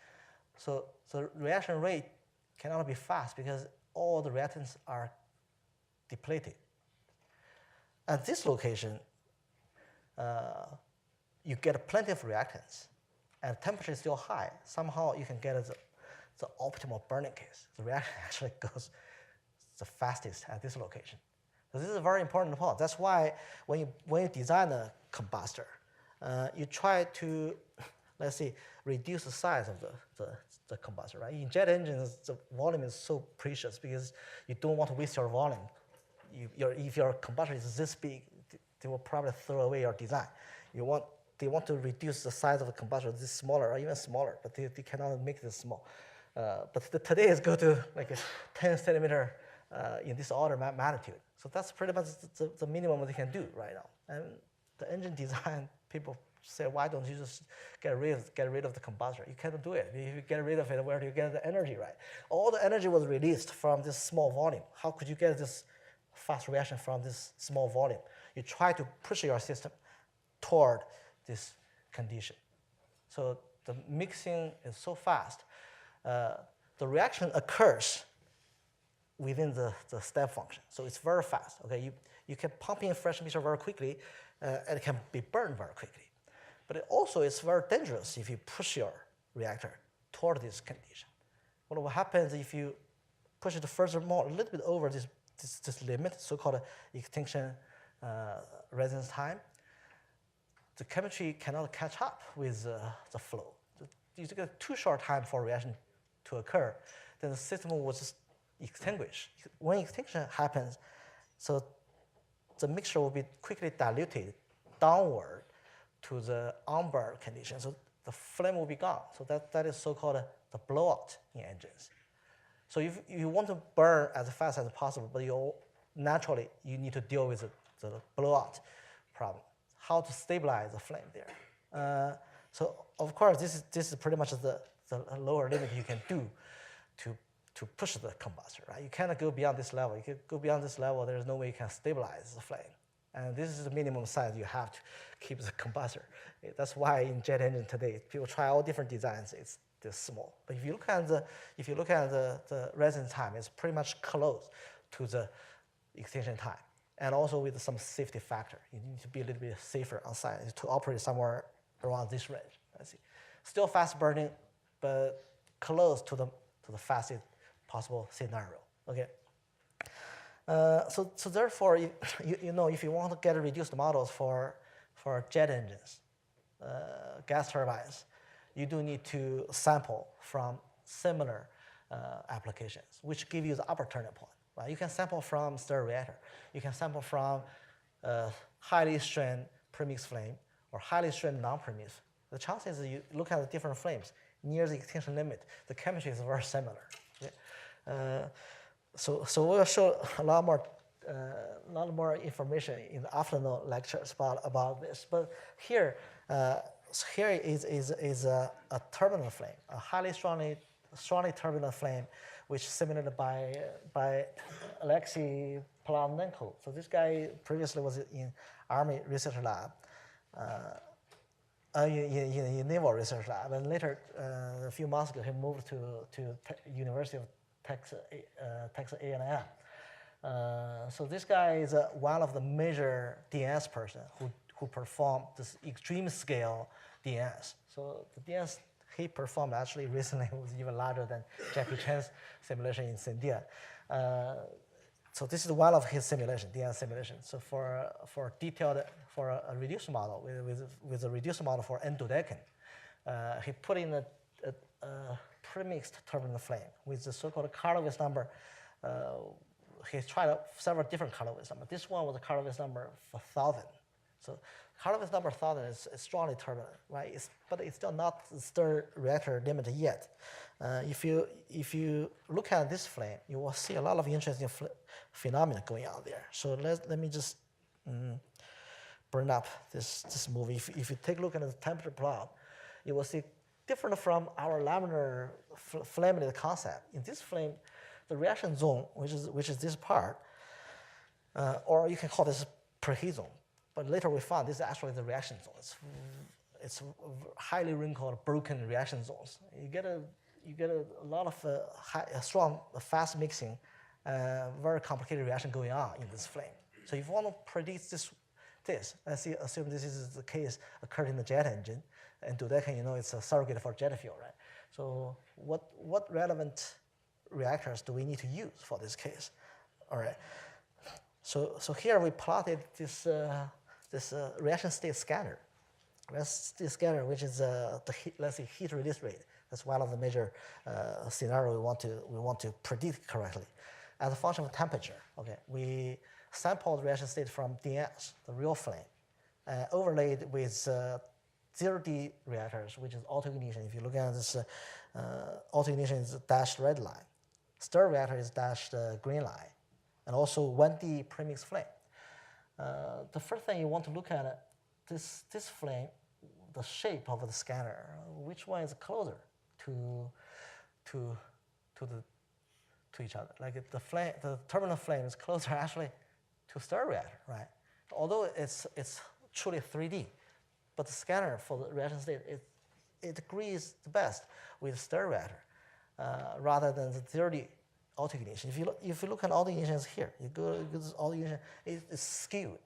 So the reaction rate cannot be fast because all the reactants are depleted. At this location, you get plenty of reactants, and temperature is still high. Somehow you can get the optimal burning case. The reaction actually goes the fastest at this location. So this is a very important point. That's why when you design a combustor, you try to, let's say, reduce the size of the combustor, right? In jet engines, the volume is so precious because you don't want to waste your volume. If your combustor is this big, they will probably throw away your design. They want to reduce the size of the combustor this smaller or even smaller, but they cannot make this small. But today is go to like a 10 centimeter in this order magnitude. So that's pretty much the minimum they can do right now. And the engine design, people say, why don't you just get rid of the combustor? You cannot do it. If you get rid of it, where do you get the energy, right? All the energy was released from this small volume. How could you get this fast reaction from this small volume? You try to push your system toward this condition. So the mixing is so fast. The reaction occurs within the step function. So it's very fast. Okay, you can pump in fresh mixture very quickly, and it can be burned very quickly. But it also is very dangerous if you push your reactor toward this condition. What happens if you push it furthermore, a little bit over this limit, so-called extinction residence time? The chemistry cannot catch up with the flow. You get too short time for reaction to occur, then the system will just extinguish. When extinction happens, so the mixture will be quickly diluted downward to the onboard condition. So the flame will be gone. So that is so-called the blowout in engines. So if you want to burn as fast as possible, but naturally you need to deal with the blowout problem. How to stabilize the flame there. So of course this is pretty much the lower limit you can do to push the combustor, right? You cannot go beyond this level. You can go beyond this level, there's no way you can stabilize the flame. And this is the minimum size you have to keep the combustor. That's why in jet engine today, people try all different designs. It's this small. But if you look at the residence time, it's pretty much close to the extinction time, and also with some safety factor. You need to be a little bit safer on site to operate somewhere around this range. Let's see, still fast burning, but close to the fastest possible scenario. Okay. So therefore, if you want to get reduced models for jet engines, gas turbines, you do need to sample from similar applications, which give you the upper turning point. Right? You can sample from stir reactor. You can sample from highly strained premix flame or highly strained non-premix. The chances you look at the different flames near the extinction limit, the chemistry is very similar. Okay? So we'll show a lot more information in the afternoon lectures about this. But here is a turbulent flame, a highly strongly turbulent flame, which is simulated by Alexei Plavnenko. So this guy previously was in Army Research Lab, in Naval Research Lab, and later a few months ago he moved to University of Texas A&M. So this guy is one of the major DNS person who performed this extreme scale DNS. So the DNS he performed actually recently was even larger than Jackie Chan's simulation in Cynthia. So this is one of his simulation, DNS simulation. So for a reduced model with a reduced model for endodecan, he put in a premixed turbulent flame with the so-called Karlovitz number. He tried out several different Karlovitz numbers. This one was a Karlovitz number for 1,000. Carnot's number 1,000 is strongly turbulent, right? But it's still not the stir reactor limit yet. If you look at this flame, you will see a lot of interesting phenomena going on there. So let me just bring up this movie. If you take a look at the temperature plot, you will see different from our laminar flame-lit concept. In this flame, the reaction zone, which is this part, or you can call this preheat zone. But later we found this is actually the reaction zone. It's highly wrinkled, broken reaction zones. You get a lot of strong, fast mixing, very complicated reaction going on in this flame. So if you want to predict this, let's assume this is the case occurred in the jet engine, and dodecane, it's a surrogate for jet fuel, right? So what relevant reactors do we need to use for this case? All right. So here we plotted this reaction state scatter. Reaction state scatter, which is let's say heat release rate. That's one of the major scenarios we want to predict correctly. As a function of temperature, okay, we sampled reaction state from DNS, the real flame, overlaid with 0D reactors, which is autoignition. If you look at this, autoignition is dashed red line. Stir reactor is dashed green line. And also 1D premix flame. The first thing you want to look at this flame, the shape of the scanner. Which one is closer to each other? Like the turbulent flame is closer actually to stir reactor, right? Although it's truly 3D, but the scanner for the reaction state it agrees the best with stir reactor rather than the 0D autoignition. If you look at autoignitions here, you go to autoignition, it's skewed.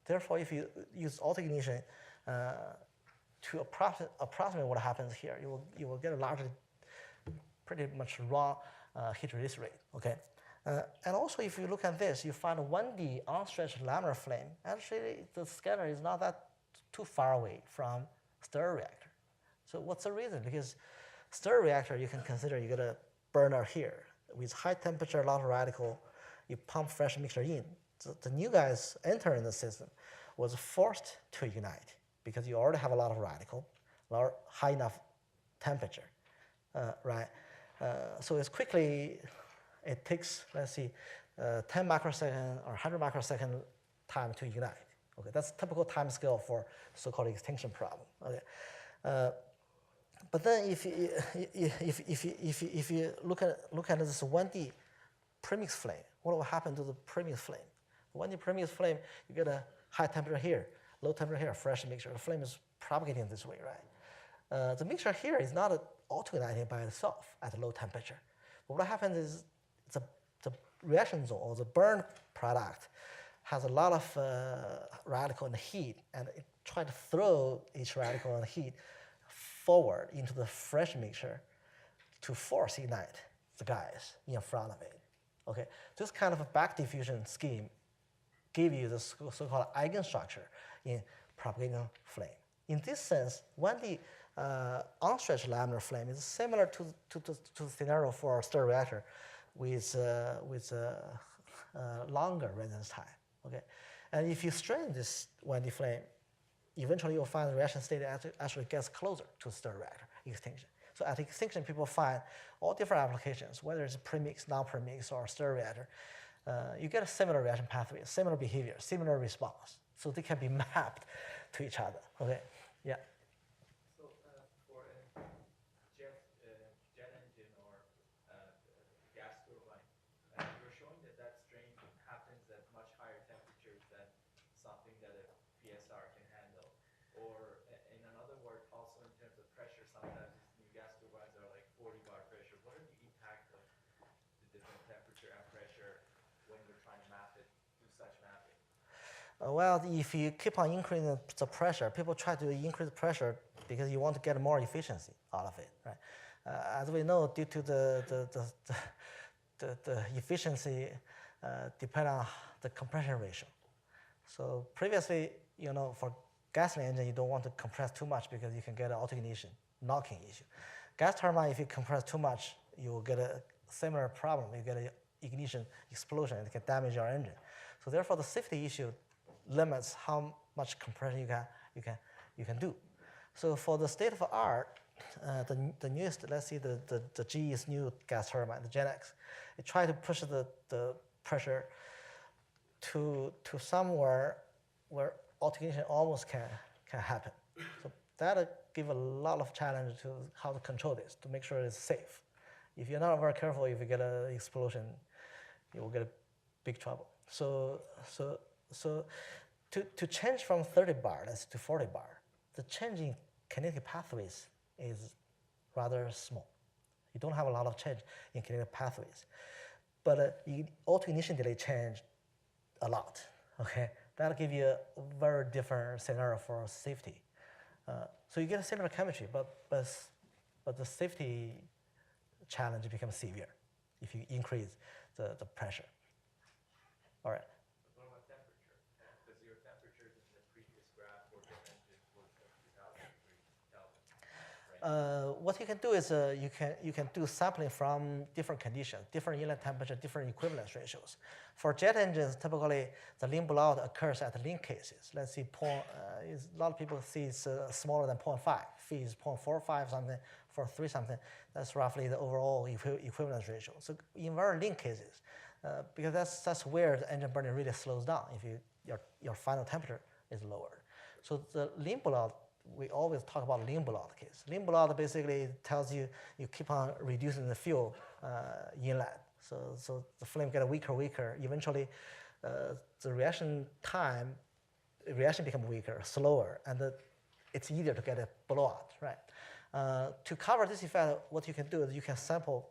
Therefore, if you use autoignition to approximate what happens here, you will get a largely pretty much raw heat release rate. Okay, and also if you look at this, you find a 1D unstretched laminar flame. Actually, the scatter is not that too far away from stir reactor. So what's the reason? Because stir reactor, you can consider you get a burner here. With high temperature, a lot of radical, you pump fresh mixture in. So the new guys entering the system was forced to ignite because you already have a lot of radical, high enough temperature, right? So it takes, let's see, 10 microsecond or 100 microsecond time to ignite. Okay, that's typical time scale for so-called extinction problem. Okay. But then if you look at this 1D premix flame, what will happen to the premix flame? 1D premix flame, you get a high temperature here, low temperature here, fresh mixture. The flame is propagating this way, right? The mixture here is not auto-igniting by itself at low temperature. But what happens is the reaction zone or the burn product has a lot of radical and heat, and it tries to throw each radical and heat forward into the fresh mixture to force ignite the guys in front of it. Okay, this kind of a back diffusion scheme give you the so-called eigenstructure in propagating flame. In this sense, when the unstretched laminar flame is similar to the scenario for a stir reactor with longer residence time. Okay, and if you strain this 1D flame, eventually you'll find the reaction state actually gets closer to stir reactor extinction. So at extinction, people find all different applications, whether it's premix, non-premix, or stir reactor. You get a similar reaction pathway, similar behavior, similar response. So they can be mapped to each other. Okay, yeah.
So for a jet engine or gas turbine, you're showing that strain happens at much higher temperatures than something that a PSR can handle. Or in another word, also in terms of pressure, sometimes these new gas turbines are like 40 bar pressure. What are the impact of the different temperature and pressure when you're trying to map it, do such mapping?
Well, if you keep on increasing the pressure, people try to increase the pressure because you want to get more efficiency out of it, right? As we know, due to the efficiency depend on the compression ratio. So previously, for gasoline engine, you don't want to compress too much because you can get an auto-ignition knocking issue. Gas turbine, if you compress too much, you will get a similar problem. You get an ignition explosion, it can damage your engine. So therefore, the safety issue limits how much compression you can you can do. So for the state of art, the newest, let's see the GE's new gas turbine, the GenX, it tried to push the pressure to somewhere where auto-ignition almost can happen. So that give a lot of challenge to how to control this, to make sure it's safe. If you're not very careful, if you get an explosion, you will get a big trouble. So to change from 30 bar to 40 bar, the change in kinetic pathways is rather small. You don't have a lot of change in kinetic pathways. But auto-ignition delay change a lot, okay? That'll give you a very different scenario for safety. So you get a similar chemistry, but the safety challenge becomes severe if you increase the pressure. All right.
But what about temperature? Because your temperatures in the previous graph for jet engines was 3,000 degrees Kelvin.
What you can do is you can do sampling from different conditions, different inlet temperature, different equivalence ratios. For jet engines, typically the lean blowout occurs at lean cases. Let's see, a lot of people see it's smaller than 0.5. Phi is 0.45 something, for 3 something. That's roughly the overall equivalence ratio. So in very lean cases, because that's where the engine burning really slows down if your final temperature is lowered. So the lean blowout, we always talk about lean blowout case. Lean blowout basically tells you keep on reducing the fuel inlet. So the flame gets weaker. Eventually, the reaction becomes weaker, slower, and it's easier to get a blowout, right? To cover this effect, what you can do is you can sample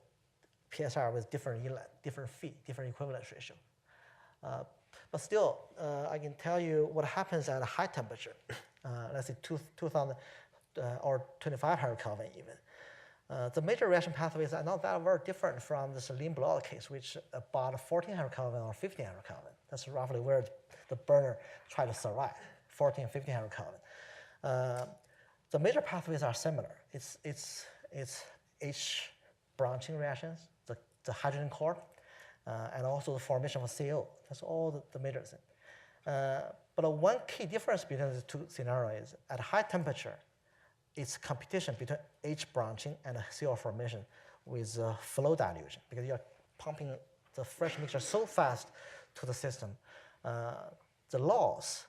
PSR with different inlet, different phi, different equivalence ratio. But still, I can tell you what happens at a high temperature. Let's say 2000 or 2500 Kelvin even. The major reaction pathways are not that very different from this lean blowout case, which about 1400 Kelvin or 1500 Kelvin. That's roughly where the burner try to survive, 1500 Kelvin. The major pathways are similar. It's H branching reactions, the hydrogen core, and also the formation of CO. That's all the major thing. But one key difference between the two scenarios is at high temperature, it's competition between H branching and CO formation with flow dilution, because you're pumping the fresh mixture so fast to the system. The loss,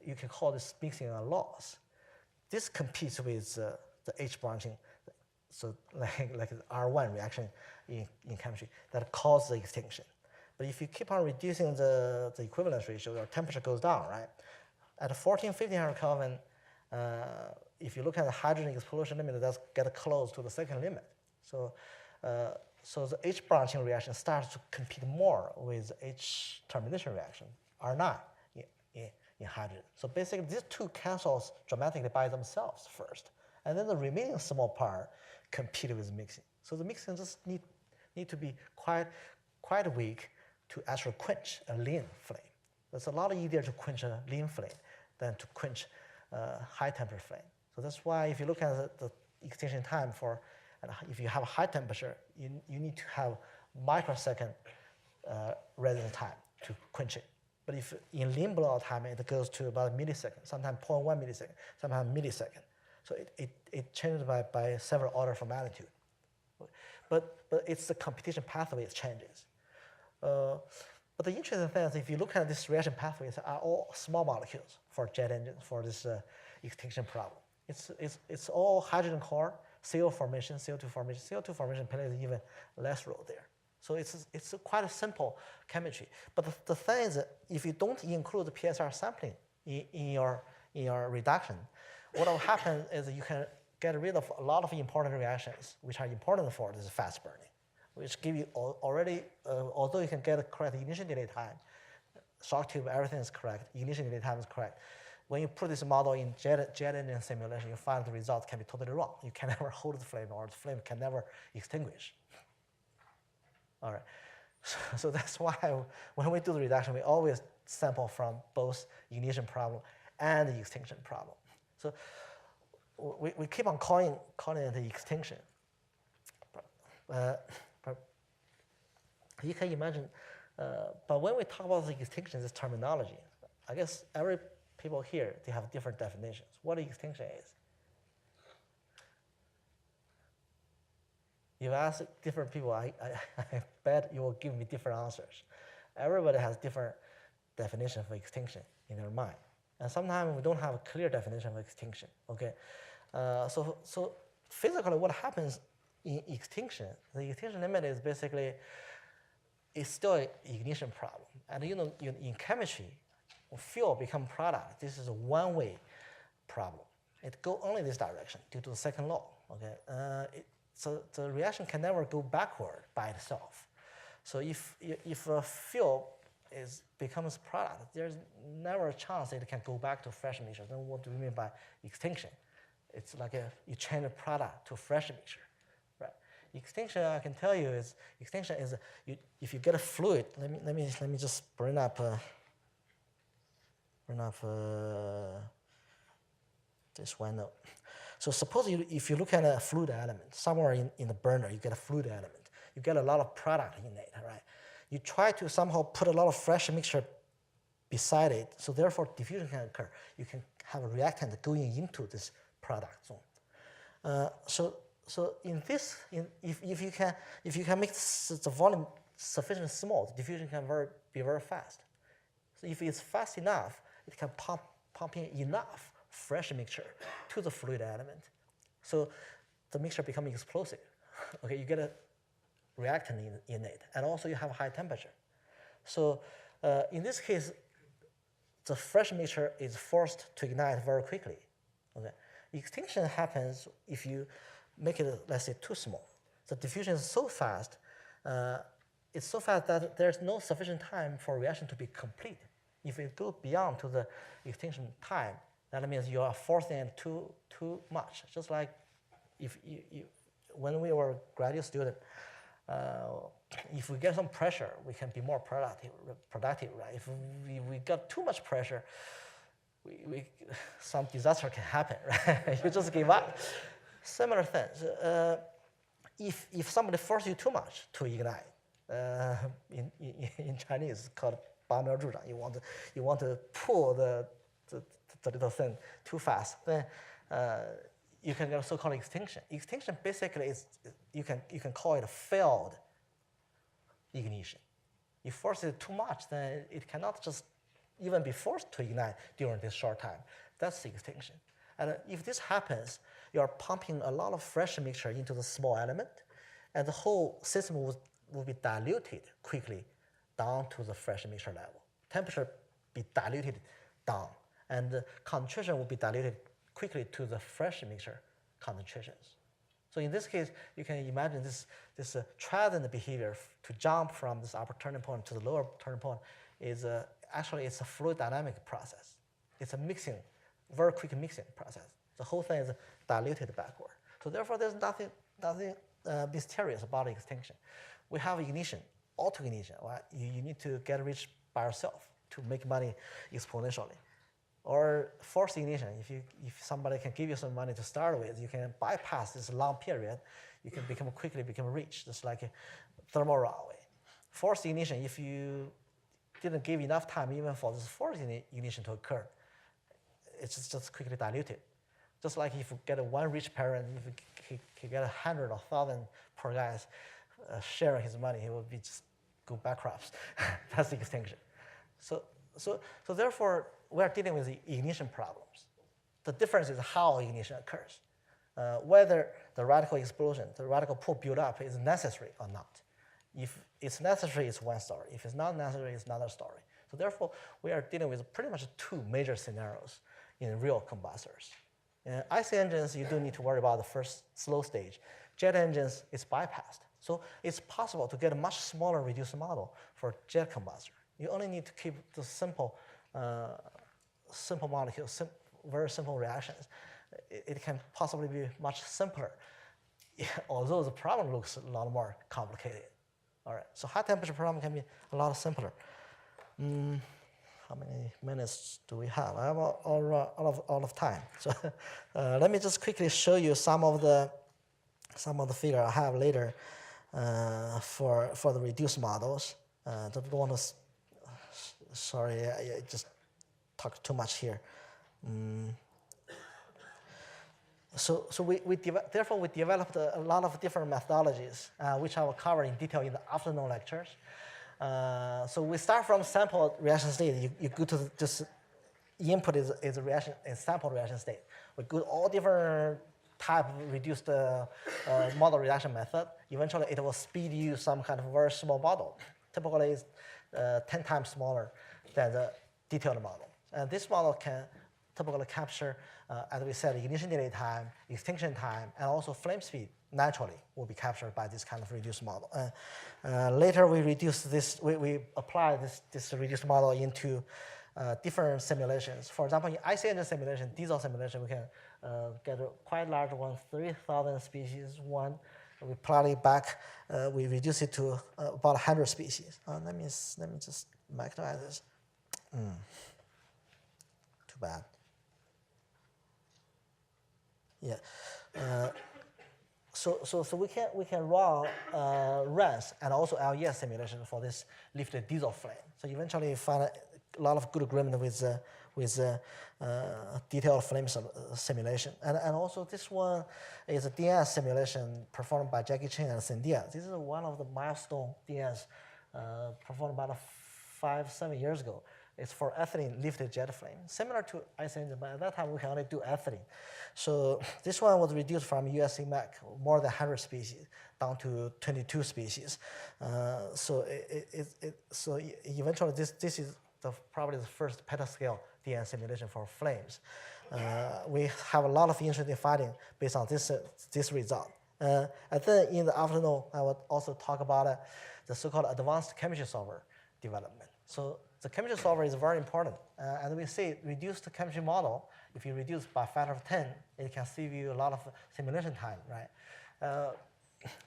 you can call this mixing a loss. This competes with the H branching, so like R1 reaction in chemistry that causes the extinction. But if you keep on reducing the equivalence ratio, your temperature goes down, right? At 1500 Kelvin, if you look at the hydrogen explosion limit, that's get close to the second limit. So the H branching reaction starts to compete more with H termination reaction, R9 in hydrogen. So basically, these two cancels dramatically by themselves first, and then the remaining small part compete with mixing. So the mixing just need to be quite weak to actually quench a lean flame. It's a lot easier to quench a lean flame than to quench a high temperature flame. So that's why if you look at the extinction time if you have a high temperature, you need to have microsecond residence time to quench it. But if in lean blowout time, it goes to about a millisecond, sometimes 0.1 millisecond, sometimes millisecond. So it changes by several orders of magnitude. But it's the competition pathway that changes. But the interesting thing is if you look at this reaction pathways are all small molecules for jet engines for this extinction problem. It's all hydrogen core, CO formation, CO2 formation. CO2 formation plays even less role there. So it's quite a simple chemistry. But the thing is that if you don't include the PSR sampling in your reduction, what will happen is you can get rid of a lot of important reactions which are important for this fast burning, which give you already, although you can get a correct ignition delay time, shock tube, everything is correct, ignition delay time is correct. When you put this model in jet engine simulation, you find the result can be totally wrong. You can never hold the flame, or the flame can never extinguish. All right, so that's why when we do the reduction, we always sample from both ignition problem and the extinction problem. So we keep on calling it the extinction. But you can imagine, but when we talk about the extinction, this terminology, I guess every people here, they have different definitions. What extinction is? You ask different people, I bet you will give me different answers. Everybody has different definition for extinction in their mind. And sometimes we don't have a clear definition of extinction, okay? So physically what happens in extinction, the extinction limit is basically, it's still an ignition problem. And in chemistry, when fuel become product, this is a one-way problem. It go only this direction due to the second law, okay? So the reaction can never go backward by itself. So if a fuel becomes product, there's never a chance it can go back to fresh mixture. Then what do we mean by extinction? It's like you change a product to fresh mixture, right? Extinction, I can tell you, extinction is if you get a fluid. Let me just bring up this one note. So suppose if you look at a fluid element somewhere in the burner, you get a fluid element. You get a lot of product in it, right? You try to somehow put a lot of fresh mixture beside it, so therefore diffusion can occur. You can have a reactant going into this product zone. So in this, if you can make the volume sufficiently small, the diffusion can be very fast. So if it's fast enough, it can pump in enough fresh mixture to the fluid element. So the mixture becomes explosive. Okay, you get a reactant in it, and also you have high temperature. So in this case, the fresh mixture is forced to ignite very quickly. Okay, extinction happens if you make it, let's say, too small. The diffusion is so fast, it's so fast that there's no sufficient time for reaction to be complete. If it goes beyond to the extinction time, that means you are forcing it too much. Just like if when we were graduate student, if we get some pressure, we can be more productive, right? If we got too much pressure, some disaster can happen, right? You just give up. Similar things. If somebody forces you too much to ignite, in Chinese it's called 拔苗助长. You want to pull the little thing too fast, then you can get a so-called extinction. Extinction basically is you can call it a failed ignition. You force it too much, then it cannot just even be forced to ignite during this short time. That's the extinction. And if this happens, you are pumping a lot of fresh mixture into the small element, and the whole system will be diluted quickly down to the fresh mixture level. Temperature be diluted down, and the concentration will be diluted quickly to the fresh mixture concentrations. So in this case, you can imagine this transient behavior to jump from this upper turning point to the lower turning point is actually it's a fluid dynamic process. It's a mixing, very quick mixing process. The whole thing is diluted backward. So therefore, there's nothing mysterious about extinction. We have ignition, auto ignition. Right? You need to get rich by yourself to make money exponentially. Or forced ignition, if somebody can give you some money to start with, you can bypass this long period, you can quickly become rich, just like a thermal runaway. Forced ignition, if you didn't give enough time even for this forced ignition to occur, it's just quickly diluted. Just like if you get one rich parent, if he get 100 or 1,000 poor guys sharing his money, he will just go bankrupt. That's the extinction. So therefore, we are dealing with the ignition problems. The difference is how ignition occurs. Whether the radical explosion, the radical pool buildup is necessary or not. If it's necessary, it's one story. If it's not necessary, it's another story. So therefore, we are dealing with pretty much two major scenarios in real combustors. In IC engines, you don't need to worry about the first slow stage. Jet engines is bypassed. So it's possible to get a much smaller reduced model for jet combustor. You only need to keep the simple molecules, very simple reactions. It can possibly be much simpler, although the problem looks a lot more complicated. All right, so high temperature problem can be a lot simpler. How many minutes do we have? I have all of time. So let me just quickly show you some of the figure I have later for the reduced models. Don't want to. Sorry, I just talk too much here. So therefore we developed a lot of different methodologies, which I will cover in detail in the afternoon lectures. So we start from sample reaction state. You go to just input is a reaction, is sample reaction state. We go to all different type of reduced model reduction method. Eventually, it will speed you some kind of very small model. Typically, it's 10 times smaller than the detailed model. And this model can typically capture, as we said, ignition delay time, extinction time, and also flame speed naturally will be captured by this kind of reduced model. Later, we reduce this. We apply this reduced model into different simulations. For example, in IC engine simulation, diesel simulation, we can get a quite large one, 3,000 species one. We plot it back. We reduce it to about 100 species. Let me just magnify this. Too bad. Yeah. So we can run RANS and also LES simulation for this lifted diesel flame. So eventually you find a lot of good agreement with detailed flame simulation. And also this one is a DNS simulation performed by Jackie Chen and Cynthia. This is one of the milestone DNS performed about 5-7 years ago. It's for ethylene lifted jet flame, similar to IC engine, but at that time we can only do ethylene. So this one was reduced from USC MAC, more than 100 species, down to 22 species. So eventually this is probably the first petascale DNS simulation for flames. We have a lot of interesting findings based on this result. And then in the afternoon, I will also talk about the so-called advanced chemistry solver development. So the chemistry solver is very important. And we see reduced chemistry model, if you reduce by a factor of 10, it can save you a lot of simulation time, right?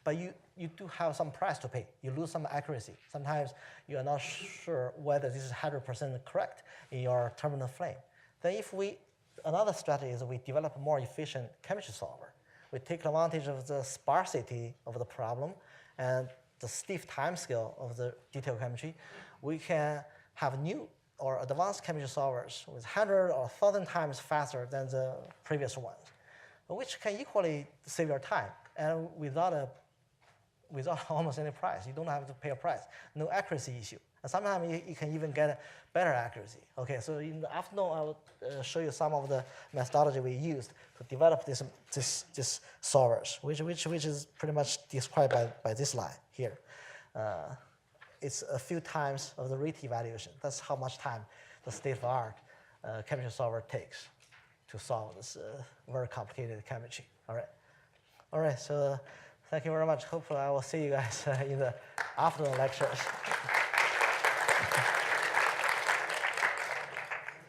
But you do have some price to pay. You lose some accuracy. Sometimes you are not sure whether this is 100% correct in your terminal flame. Then another strategy is we develop a more efficient chemistry solver. We take advantage of the sparsity of the problem and the stiff time scale of the detailed chemistry. We can have new or advanced chemistry solvers with 100 or 1,000 times faster than the previous ones, which can equally save your time and without almost any price. You don't have to pay a price. No accuracy issue. And sometimes you can even get better accuracy. Okay, so in the afternoon, I will show you some of the methodology we used to develop this solvers, which is pretty much described by this line here. It's a few times of the rate evaluation. That's how much time the state-of-the-art chemistry solver takes to solve this very complicated chemistry. All right, so thank you very much. Hopefully I will see you guys in the afternoon lectures.